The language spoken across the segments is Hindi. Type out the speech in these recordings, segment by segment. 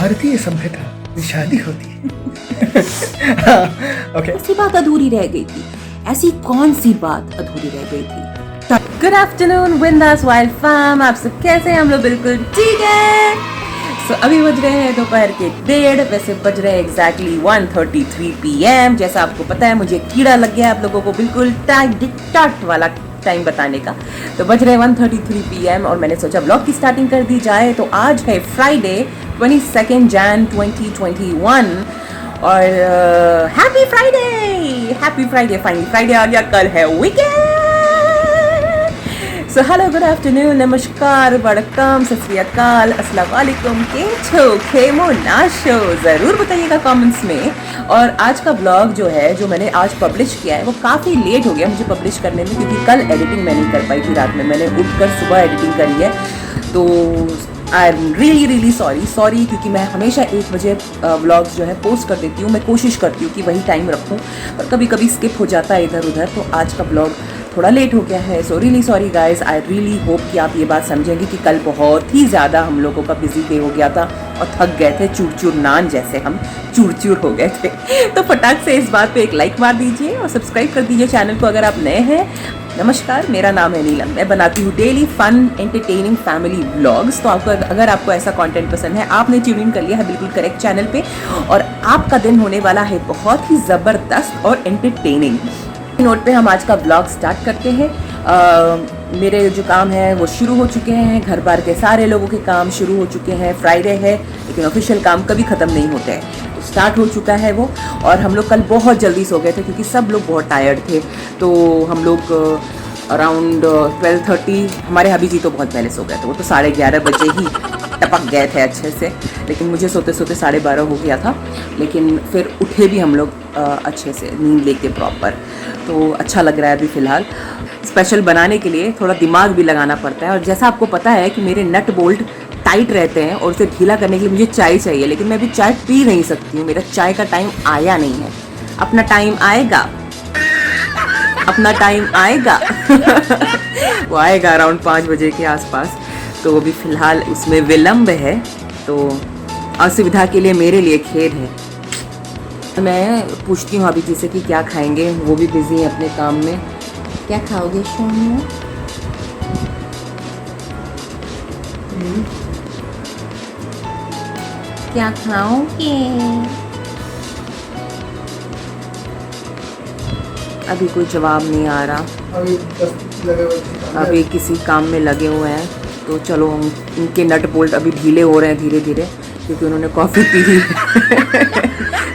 भारतीय सभ्यता में शादी होती है। ओके, ऐसी बात अधूरी रह गई थी। ऐसी कौन सी बात अधूरी रह गई थी? गुड आफ्टरनून बिंदास वाइल्ड फैम, आप सब कैसे हैं? हम लोग बिल्कुल ठीक है। अभी बज रहे हैं दोपहर के 1:30, वैसे बज रहे हैं एग्जैक्टली 1:33 PM। जैसा आपको पता है मुझे कीड़ा लग गया है आप लोगों को बिल्कुल टाट वाला टाइम बताने का। तो बज रहे 1:33 PM और मैंने सोचा ब्लॉग की स्टार्टिंग कर दी जाए। तो आज है फ्राइडे 22 Jan 2021 और हैप्पी फ्राइडे फाइनली फ्राइडे आ गया, कल है weekend. So hello, good afternoon, नमस्कार, वड़कम, सत श्री अकाल, अस्सलाम वालेकुम, केम छो, खेमो नाशो, ज़रूर बताइएगा कमेंट्स में। और आज का ब्लॉग जो है, जो मैंने आज पब्लिश किया है, वो काफ़ी लेट हो गया मुझे पब्लिश करने में, क्योंकि कल एडिटिंग मैं नहीं कर पाई थी। रात में मैंने उठकर सुबह एडिटिंग करी है। तो आई एम रियली सॉरी, क्योंकि मैं हमेशा 1 बजे व्लॉग्स जो है पोस्ट कर देती हूँ। मैं कोशिश करती हूँ कि वही टाइम रखूँ, पर कभी कभी स्किप हो जाता है इधर उधर। तो आज का ब्लॉग थोड़ा लेट हो गया है। So really sorry guys, I really hope कि आप ये बात समझेंगे कि कल बहुत ही ज़्यादा हम लोगों का बिजी डे हो गया था और थक गए थे, चूर नान जैसे हम चूर हो गए थे। तो फटाक से इस बात पे एक लाइक मार दीजिए और सब्सक्राइब कर दीजिए चैनल को अगर आप नए हैं। नमस्कार, मेरा नाम है नीलम, मैं बनाती हूँ daily fun entertaining family vlogs. तो आपको अगर आपको ऐसा कंटेंट पसंद है, आपने ट्यून इन कर लिया है बिल्कुल करेक्ट चैनल पे, और आपका दिन होने वाला है बहुत ही ज़बरदस्त और एंटरटेनिंग। नोट पे हम आज का व्लॉग स्टार्ट करते हैं। मेरे जो काम है वो शुरू हो चुके हैं, घर बार के सारे लोगों के काम शुरू हो चुके हैं। फ्राइडे है लेकिन ऑफिशियल काम कभी ख़त्म नहीं होते हैं, तो स्टार्ट हो चुका है वो। और हम लोग कल बहुत जल्दी सो गए थे क्योंकि सब लोग बहुत टायर्ड थे। तो हम लोग अराउंड 12:30, हमारे हबी जी तो बहुत पहले सो गए थे, वो तो 11:30 बजे ही टपक गए थे अच्छे से। लेकिन मुझे सोते सोते 12:30 हो गया था, लेकिन फिर उठे भी हम लोग अच्छे से नींद लेके प्रॉपर। तो अच्छा लग रहा है अभी फ़िलहाल। स्पेशल बनाने के लिए थोड़ा दिमाग भी लगाना पड़ता है, और जैसा आपको पता है कि मेरे नट बोल्ट टाइट रहते हैं और उसे ढीला करने के लिए मुझे चाय चाहिए, लेकिन मैं अभी चाय पी नहीं सकती हूँ। मेरा चाय का टाइम आया नहीं है। अपना टाइम आएगा वो आएगा अराउंड 5 बजे के आसपास। तो अभी फ़िलहाल उसमें विलम्ब है, तो असुविधा के लिए मेरे लिए खेद है। मैं पूछती हूँ अभी जी से कि क्या खाएंगे, वो भी बिजी हैं अपने काम में। क्या खाओगे सोनिया? क्या खाओगे? अभी कोई जवाब नहीं आ रहा, अभी किसी काम में लगे हुए हैं। तो चलो, उनके नट बोल्ट अभी ढीले हो रहे हैं धीरे धीरे, क्योंकि उन्होंने कॉफ़ी पी ली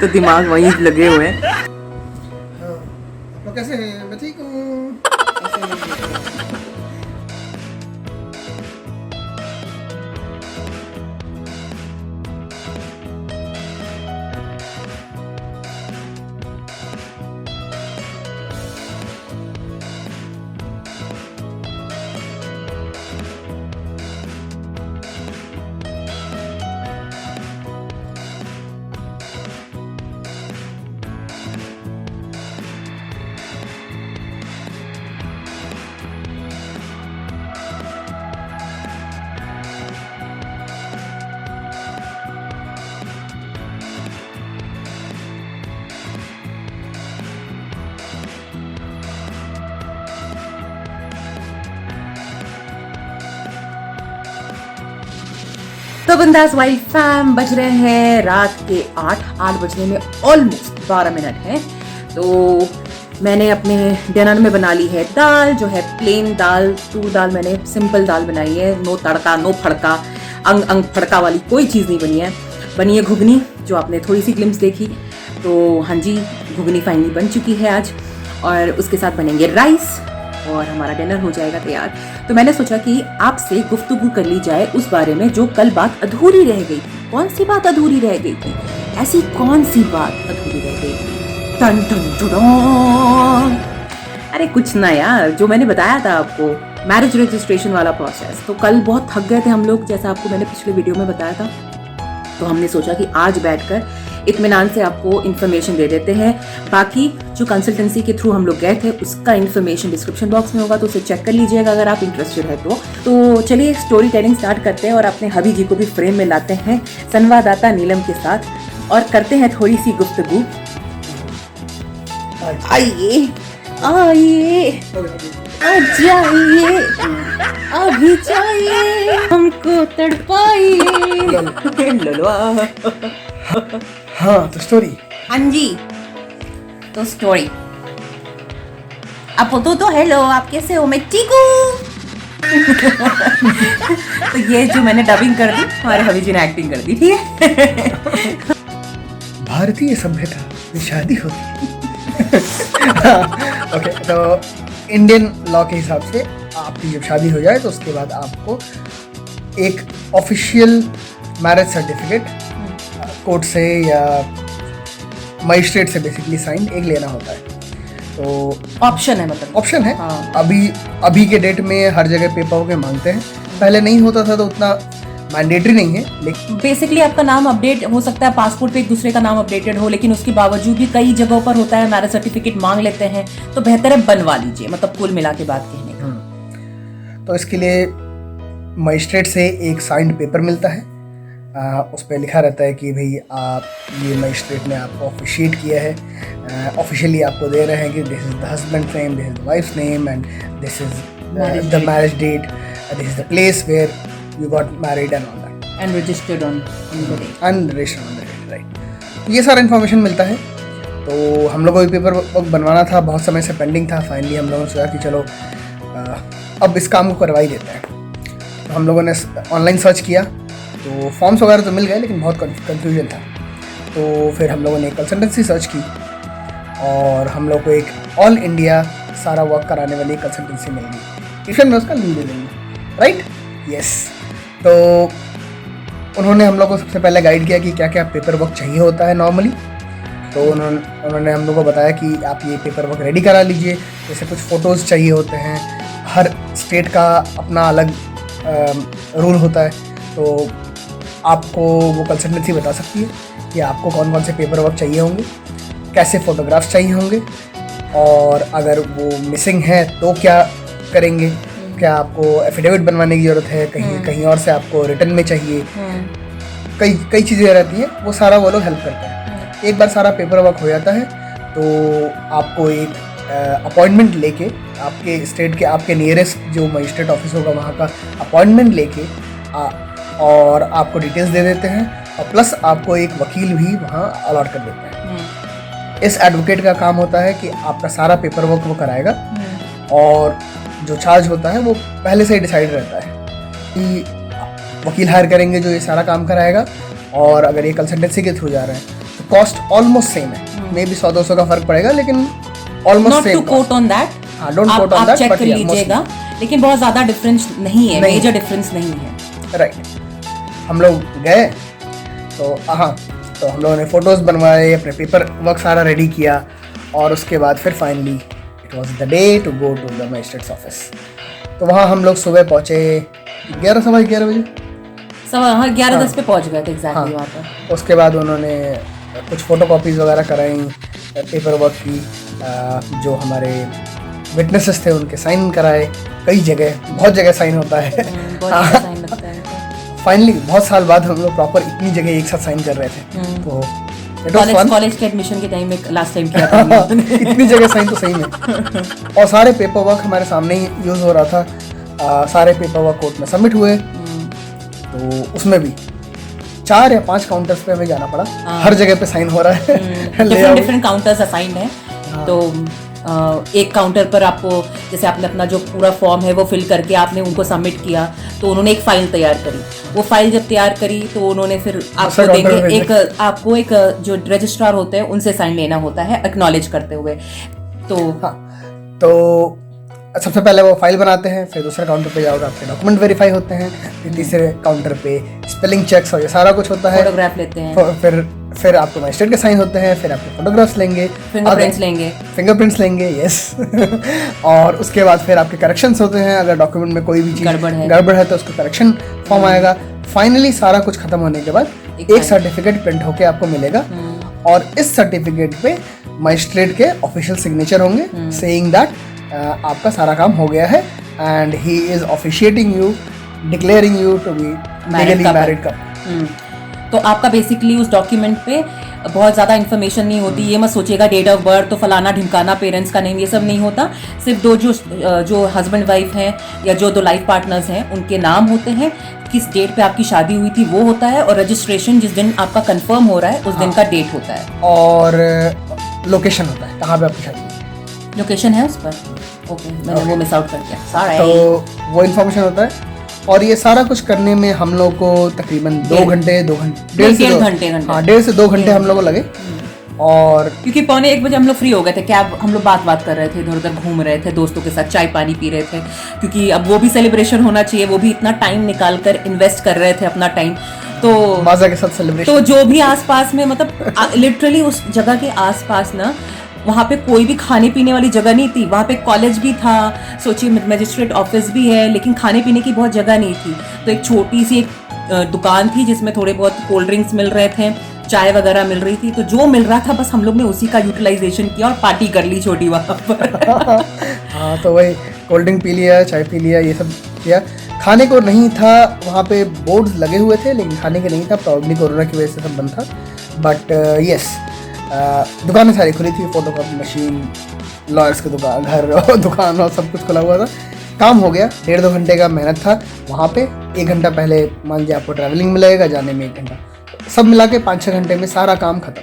तो दिमाग वहीं लगे हुए हैं। हाँ, आप लोग कैसे हैं? मैं ठीक हूँ। तो बिंदास वाइल्ड फैम, बज रहे हैं रात के 8 बजने में ऑलमोस्ट 12 मिनट है। तो मैंने अपने डिनर में बना ली है दाल, जो है प्लेन दाल, तूर दाल। मैंने सिंपल दाल बनाई है, नो तड़का नो फड़का, अंग फड़का वाली कोई चीज़ नहीं बनी है। बनी है घुगनी, जो आपने थोड़ी सी ग्लिम्स देखी। तो हाँ जी, घुगनी फाइनली बन चुकी है आज, और उसके साथ बनेंगे राइस और हमारा डिनर हो जाएगा तैयार। तो मैंने सोचा कि आपसे गुफ्तगू कर ली जाए उस बारे में जो कल बात अधूरी रह गई थी। कौन सी बात अधूरी रह गई थी? ऐसी कौन सी बात अधूरी रह गई थी? टन टन टन। अरे कुछ ना यार, जो मैंने बताया था आपको, मैरिज रजिस्ट्रेशन वाला प्रोसेस। तो कल बहुत थक गए थे हम लोग, जैसा आपको मैंने पिछले वीडियो में बताया था। तो हमने सोचा कि आज बैठकर इत्मीनान से आपको इन्फॉर्मेशन दे देते हैं। बाकी जो कंसल्टेंसी के थ्रू हम लोग गए थे उसका इन्फॉर्मेशन डिस्क्रिप्शन बॉक्स में होगा, तो उसे चेक कर लीजिएगा अगर आप इंटरेस्टेड है तो चलिए स्टोरी टेलिंग स्टार्ट करते हैं और अपने हबी जी को भी फ्रेम में लाते हैं संवाददाता नीलम के साथ और करते हैं थोड़ी सी गुफ्तगू। आइए आइए आ जाइए, अभी चाहिए हमको तड़पाइए। हाँ तो स्टोरी। हाँ जी, तो स्टोरी। आप तो हेलो, आप कैसे हो? मैं ठीक हूँ। तो ये जो मैंने डबिंग कर दी, हमारे हबी जी ने एक्टिंग कर दी, ठीक है। भारतीय सभ्यता में शादी होती है। ओके, तो इंडियन लॉ के हिसाब से आपकी जब शादी हो जाए तो उसके बाद आपको एक ऑफिशियल मैरिज सर्टिफिकेट कोर्ट से या मजिस्ट्रेट से बेसिकली साइन एक लेना होता है। तो ऑप्शन है, मतलब ऑप्शन है। हाँ। अभी के डेट में हर जगह पेपर के मांगते हैं, पहले नहीं होता था तो उतना मैंडेटरी नहीं है। लेकिन बेसिकली आपका नाम अपडेट हो सकता है, पासपोर्ट पे एक दूसरे का नाम अपडेटेड हो, लेकिन उसके बावजूद भी कई जगहों पर होता है मैरिज सर्टिफिकेट मांग लेते हैं, तो बेहतर है बनवा लीजिए, मतलब कुल मिला के बात कहने का। तो इसके लिए मजिस्ट्रेट से एक साइंड पेपर मिलता है, उस पर लिखा रहता है कि भाई आप ये मजिस्ट्रेट ने आपको ऑफिशिएट किया है, ऑफिशियली आपको दे रहे हैं कि this is the husband name, this is the wife's name and this is the marriage date, this is the place where you got married and all that and registered on the date and registered on the date, right? ये सारा इन्फॉर्मेशन मिलता है। तो हम लोगों को पेपर वर्क बनवाना था, बहुत समय से पेंडिंग था। फाइनली हम लोगों ने सोचा कि चलो अब इस काम को करवा ही देते हैं। तो हम लोगों ने ऑनलाइन सर्च किया, तो फॉर्म्स वगैरह तो मिल गए लेकिन बहुत कन्फ्यूजन था। तो फिर हम लोगों ने कंसल्टेंसी सर्च की और हम लोग को एक ऑल इंडिया सारा वर्क कराने वाली कंसल्टेंसी मिल गई। इशन में उसका लिंक दे देंगे, राइट? यस। तो उन्होंने हम लोग को सबसे पहले गाइड किया कि क्या क्या पेपर वर्क चाहिए होता है नॉर्मली। तो उन्होंने हम लोग को बताया कि आप ये पेपर वर्क रेडी करा लीजिए। जैसे कुछ फ़ोटोज़ चाहिए होते हैं, हर स्टेट का अपना अलग रूल होता है, तो आपको वो कंसल्टेंसी बता सकती है कि आपको कौन कौन से पेपर वर्क चाहिए होंगे, कैसे फ़ोटोग्राफ्स चाहिए होंगे, और अगर वो मिसिंग है तो क्या करेंगे, क्या आपको एफिडेविट बनवाने की ज़रूरत है, कहीं और से आपको रिटर्न में चाहिए, कई चीज़ें रहती हैं, वो सारा वो लोग हेल्प करते हैं। एक बार सारा पेपर वर्क हो जाता है तो आपको एक अपॉइंटमेंट लेके आपके स्टेट के आपके नियरेस्ट जो मजिस्ट्रेट ऑफिस होगा वहाँ का अपॉइंटमेंट लेके और आपको डिटेल्स दे देते हैं, और प्लस आपको एक वकील भी वहाँ अलॉट कर देते हैं। इस एडवोकेट का काम होता है कि आपका सारा पेपर वर्क वो कराएगा, और जो चार्ज होता है वो पहले से ही डिसाइड रहता है कि वकील हायर करेंगे जो ये सारा काम कराएगा, और अगर ये कंसल्टेंसी के थ्रू जा रहे हैं तो कॉस्ट ऑलमोस्ट सेम है। मे बी 100-200 का फर्क पड़ेगा, लेकिन almost same. Not to quote on that, हाँ, don't quote on that, check कर लीजिएगा, लेकिन बहुत ज़्यादा डिफरेंस नहीं है, मेजर डिफरेंस नहीं है, राइट। हम लोग गए तो तो हम लोगों ने फ़ोटोज़ बनवाए, अपने पेपर वर्क सारा रेडी किया, और उसके बाद फिर finally it was the day to go to the magistrate's office. तो वहाँ हम लोग सुबह पहुँचे 11 बजे, 11:10 पे पहुँच गए थे एग्जैक्टली वहाँ पर। उसके बाद उन्होंने कुछ फ़ोटो कॉपीज़ वगैरह कराई पेपर वर्क की, जो हमारे विटनेसेस थे उनके साइन कराए, बहुत जगह साइन होता है। फाइनली बहुत साल बाद हम लोग प्रॉपर इतनी जगह एक साथ साइन कर रहे थे, तो कॉलेज के एडमिशन के टाइम में लास्ट टाइम किया था। इतनी जगह साइन तो सही में। और सारे पेपर वर्क हमारे सामने ही यूज़ हो रहा था, सारे पेपर वर्क कोर्ट में सबमिट हुए। तो उसमें भी 4 या 5 काउंटर्स पे हमें जाना पड़ा, हर जगह पे साइन हो रहा है। डिफरेंट काउंटर्स असाइंड है। तो एक काउंटर पर आपको, जैसे आपने अपना जो पूरा फॉर्म है वो फिल करके आपने उनको सबमिट किया, तो उन्होंने एक फाइल तैयार करी। वो फाइल जब तैयार करी तो उन्होंने फिर आपको देंगे आपको एक जो रजिस्ट्रार होते हैं उनसे साइन लेना होता है एक्नॉलेज करते हुए। तो सबसे पहले वो फाइल बनाते हैं, फिर दूसरे काउंटर पे जाओगे आपके डॉक्यूमेंट वेरीफाई होते हैं, फिर तीसरे काउंटर पे स्पेलिंग चेक्स और ये सारा कुछ होता है, फोटोग्राफ लेते हैं, फिर आपको मजिस्ट्रेट के साइन होते हैं, फिर आपके फोटोग्राफ्स लेंगे, फिंगरप्रिंट्स लेंगे, यस। और उसके बाद फिर आपके करेक्शंस होते हैं, अगर डॉक्यूमेंट में कोई भी चीज़ गड़बड़ है तो उसका करेक्शन फॉर्म आएगा। फाइनली सारा कुछ खत्म होने के बाद एक सर्टिफिकेट प्रिंट होके आपको मिलेगा और इस सर्टिफिकेट पे मजिस्ट्रेट के ऑफिशियल सिग्नेचर होंगे सेइंग दैट आपका सारा काम हो गया है and he is officiating you, declaring you to be legally married couple. तो आपका बेसिकली उस डॉक्यूमेंट पे बहुत ज़्यादा इन्फॉर्मेशन नहीं होती। ये मत सोचिएगा डेट ऑफ बर्थ तो फलाना ढिमकाना पेरेंट्स का नेम, ये सब नहीं होता। सिर्फ दो जो हस्बैंड वाइफ हैं या जो दो लाइफ पार्टनर्स हैं उनके नाम होते हैं, किस डेट पे आपकी शादी हुई थी वो होता है, और रजिस्ट्रेशन जिस दिन आपका कंफर्म हो रहा है उस दिन का डेट होता है, और लोकेशन होता है कहाँ पे आपकी शादी हुई। लोकेशन है उस पर। ओके, मैंने वो मिस आउट कर दिया। तो वो इन्फॉर्मेशन होता है, और ये सारा कुछ करने में हम लोग को तकरीबन 2 घंटे 1.5 घंटे हाँ 1.5 से 2 घंटे हम लोग को लगे। और क्योंकि 12:45 बजे हम लोग फ्री हो गए थे, कैब हम लोग बात कर रहे थे, इधर उधर घूम रहे थे, दोस्तों के साथ चाय पानी पी रहे थे, क्योंकि अब वो भी सेलिब्रेशन होना चाहिए, वो भी इतना टाइम निकाल कर इन्वेस्ट कर रहे थे अपना टाइम, तो मजा के साथ सेलिब्रेशन। तो जो भी आसपास में मतलब लिटरली उस जगह के आसपास ना वहाँ पे कोई भी खाने पीने वाली जगह नहीं थी। वहाँ पे कॉलेज भी था, सोचिए मजिस्ट्रेट ऑफिस भी है, लेकिन खाने पीने की बहुत जगह नहीं थी। तो एक छोटी सी एक दुकान थी जिसमें थोड़े बहुत कोल्ड ड्रिंक्स मिल रहे थे, चाय वगैरह मिल रही थी, तो जो मिल रहा था बस हम लोग ने उसी का यूटिलाइजेशन किया और पार्टी कर ली छोटी वहाँ पर। हाँ, तो वही कोल्ड ड्रिंक पी लिया, चाय पी लिया, ये सब किया। खाने को नहीं था, वहाँ पे बोर्ड्स लगे हुए थे लेकिन खाने के नहीं था, प्रॉब्लम कोरोना की वजह से सब बंद था। बट यस, दुकानें सारी खुली थी, फोटोकॉपी मशीन, लॉयर्स की दुकान, घर दुकान और सब कुछ खुला हुआ था। काम हो गया, 1.5-2 घंटे का मेहनत था वहाँ पे। 1 घंटा पहले मान लीजिए आपको ट्रैवलिंग में लगेगा, जाने में 1 घंटा, सब मिला के 5-6 घंटे में सारा काम खत्म।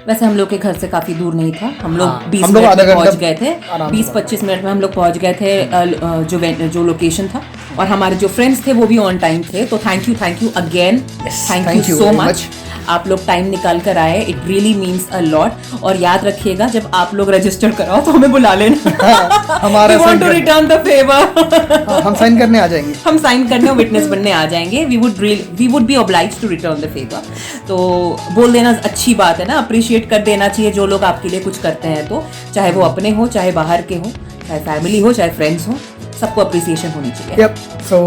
वैसे हम लोग के घर से काफी दूर नहीं था, हम लोग हाँ, 20 हम लोग मिनट आधा में घंटा पहुंच गए थे। 20-25 मिनट में हम लोग पहुंच गए थे जो लोकेशन था, और हमारे जो फ्रेंड्स थे वो भी ऑन टाइम थे। तो thank you again, thank you so much. आप लोग टाइम निकाल कर आए, it really means a lot. और याद रखिएगा जब आप लोग रजिस्टर कराओ तो हमें बुला लेना। हमारा We want to return the favor। हम साइन करने आ जाएंगे, हम साइन करने और विटनेस बनने आ जाएंगे। We would be obliged to return the favour. तो बोल देना अच्छी बात है ना, अप्रिशिएट कर देना चाहिए जो लोग आपके लिए कुछ करते हैं, तो चाहे वो अपने हो, चाहे बाहर के हो, चाहे फैमिली हो, चाहे फ्रेंड्स हो, सबको अप्रिसिएशन होनी चाहिए। Yep. So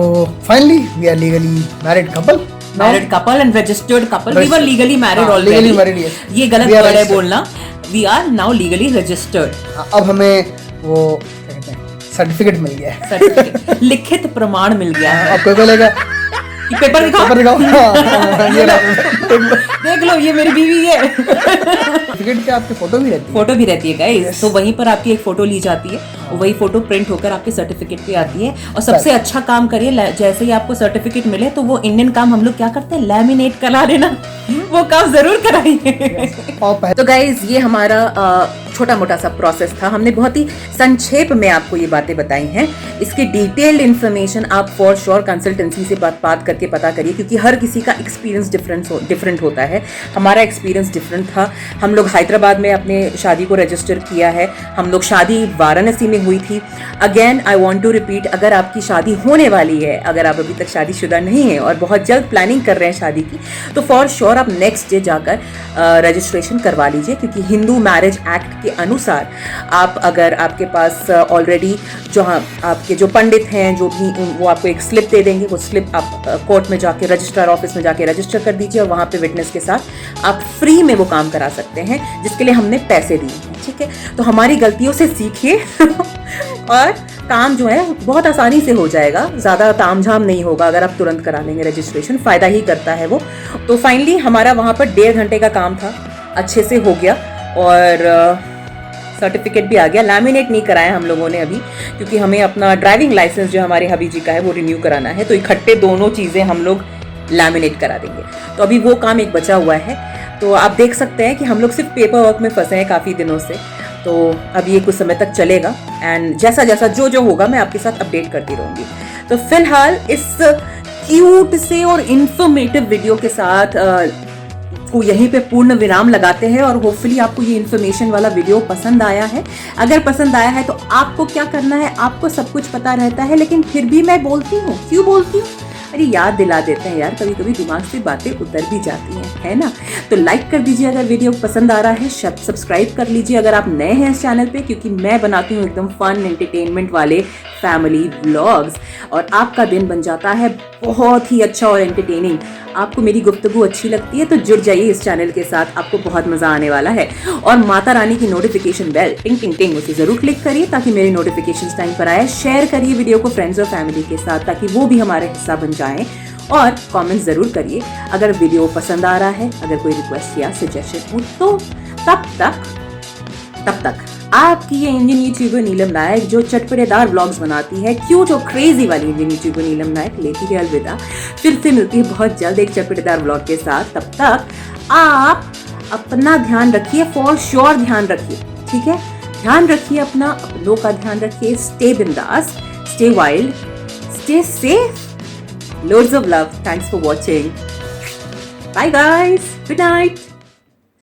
finally we are legally married couple. Married couple and registered couple. We were legally married already. Legally married, yes. ये गलत We are वर्ड है registered. बोलना। We are now legally registered. अब हमें वो क्या कहते हैं, सर्टिफिकेट मिल गया है। Certificate, लिखित प्रमाण मिल गया है। आपको बोलेगा ये पेपर दिखाओ, पेपर दिखाओ। हाँ, ये देख लो ये मेरी बीवी है। सर्टिफिकेट पे आपकी फोटो भी रहती है। फोटो भी रहती है गाइस, तो वहीं पर आपकी एक फोटो ली जाती है और वही फोटो प्रिंट होकर आपके सर्टिफिकेट पे आती है। और सबसे अच्छा काम करिए, जैसे ही आपको सर्टिफिकेट मिले तो वो इंडियन काम हम लोग क्या करते हैं, लैमिनेट करा देना, वो काम जरूर कराइए। तो गाइस ये हमारा छोटा मोटा सा प्रोसेस था, हमने बहुत ही संक्षेप में आपको ये बातें बताई हैं। इसकी डिटेल्ड इन्फॉर्मेशन आप फॉर श्योर कंसल्टेंसी से बात करके पता करिए, क्योंकि हर किसी का एक्सपीरियंस डिफरेंट होता है। हमारा एक्सपीरियंस डिफरेंट था। हम लोग हैदराबाद में अपने शादी को रजिस्टर किया है, हम लोग शादी वाराणसी में हुई थी। Again I want to repeat, अगर आपकी शादी होने वाली है, अगर आप अभी तक शादीशुदा नहीं है और बहुत जल्द प्लानिंग कर रहे हैं शादी की, तो फॉर श्योर आप नेक्स्ट डे जाकर रजिस्ट्रेशन करवा लीजिए, क्योंकि हिंदू मैरिज एक्ट के अनुसार आप अगर आपके पास ऑलरेडी जो आपके जो पंडित हैं जो भी, वो आपको एक स्लिप दे देंगे, वो स्लिप आप कोर्ट में जाके रजिस्ट्रार ऑफिस में जाके रजिस्टर कर दीजिए, और वहाँ पे विटनेस के साथ आप फ्री में वो काम करा सकते हैं जिसके लिए हमने पैसे दिए हैं। ठीक है, तो हमारी गलतियों से सीखिए और काम जो है बहुत आसानी से हो जाएगा, ज़्यादा तामझाम नहीं होगा अगर आप तुरंत करा लेंगे रजिस्ट्रेशन, फ़ायदा ही करता है वो। तो फाइनली हमारा वहाँ पर 1.5 घंटे का काम था, अच्छे से हो गया, और सर्टिफिकेट भी आ गया। लैमिनेट नहीं कराया हम लोगों ने अभी, क्योंकि हमें अपना ड्राइविंग लाइसेंस जो हमारे हबी जी का है वो रिन्यू कराना है, तो इकट्ठे दोनों चीज़ें हम लोग लैमिनेट करा देंगे। तो अभी वो काम एक बचा हुआ है। तो आप देख सकते हैं कि हम लोग सिर्फ पेपर वर्क में फंसे हैं काफ़ी दिनों से, तो अब ये कुछ समय तक चलेगा, एंड जैसा जैसा जो होगा मैं आपके साथ अपडेट करती रहूँगी। तो फिलहाल इस क्यूट से और इन्फॉर्मेटिव वीडियो के साथ को यहीं पे पूर्ण विराम लगाते हैं, और होपफुली आपको ये इन्फॉर्मेशन वाला वीडियो पसंद आया है। अगर पसंद आया है तो आपको क्या करना है, आपको सब कुछ पता रहता है, लेकिन फिर भी मैं बोलती हूँ, क्यों बोलती हूँ, अरे याद दिला देते हैं यार, कभी कभी दिमाग से बातें उतर भी जाती हैं, है ना। तो लाइक कर दीजिए अगर वीडियो पसंद आ रहा है, सब्सक्राइब कर लीजिए अगर आप नए हैं इस चैनल पे, क्योंकि मैं बनाती हूँ एकदम फन एंटरटेनमेंट वाले फैमिली व्लॉग्स और आपका दिन बन जाता है बहुत ही अच्छा और एंटरटेनिंग। आपको मेरी गुफ्तगू अच्छी लगती है तो जुड़ जाइए इस चैनल के साथ, आपको बहुत मजा आने वाला है। और माता रानी की नोटिफिकेशन बेल टिंग टिंग टिंग उसे जरूर क्लिक करिए ताकि मेरी नोटिफिकेशन टाइम पर आए। शेयर करिए वीडियो को फ्रेंड्स और फैमिली के साथ ताकि वो भी हमारे हिस्सा बन जाएं। और कमेंट जरूर करिए अगर वीडियो पसंद आ रहा है, अगर कोई रिक्वेस्ट या सजेशन हो तो। तब तक आपकी ये इंडियन यूट्यूबर नीलम नायक जो चटपटेदार व्लॉग्स बनाती है, क्यूट और क्रेजी वाली इंडियन यूट्यूबर नीलम नायक लेती है अलविदा। फिर से मिलती है बहुत जल्द एक चटपटेदार व्लॉग के साथ। तब तक आप अपना ध्यान रखिए, फॉर श्योर ध्यान रखिए, ठीक है? ध्यान रखिए अपना, अपनों का ध्यान रखिए। स्टे बिंदास, stay wild, stay safe. Loads of love. Thanks for watching. Bye guys. Good night.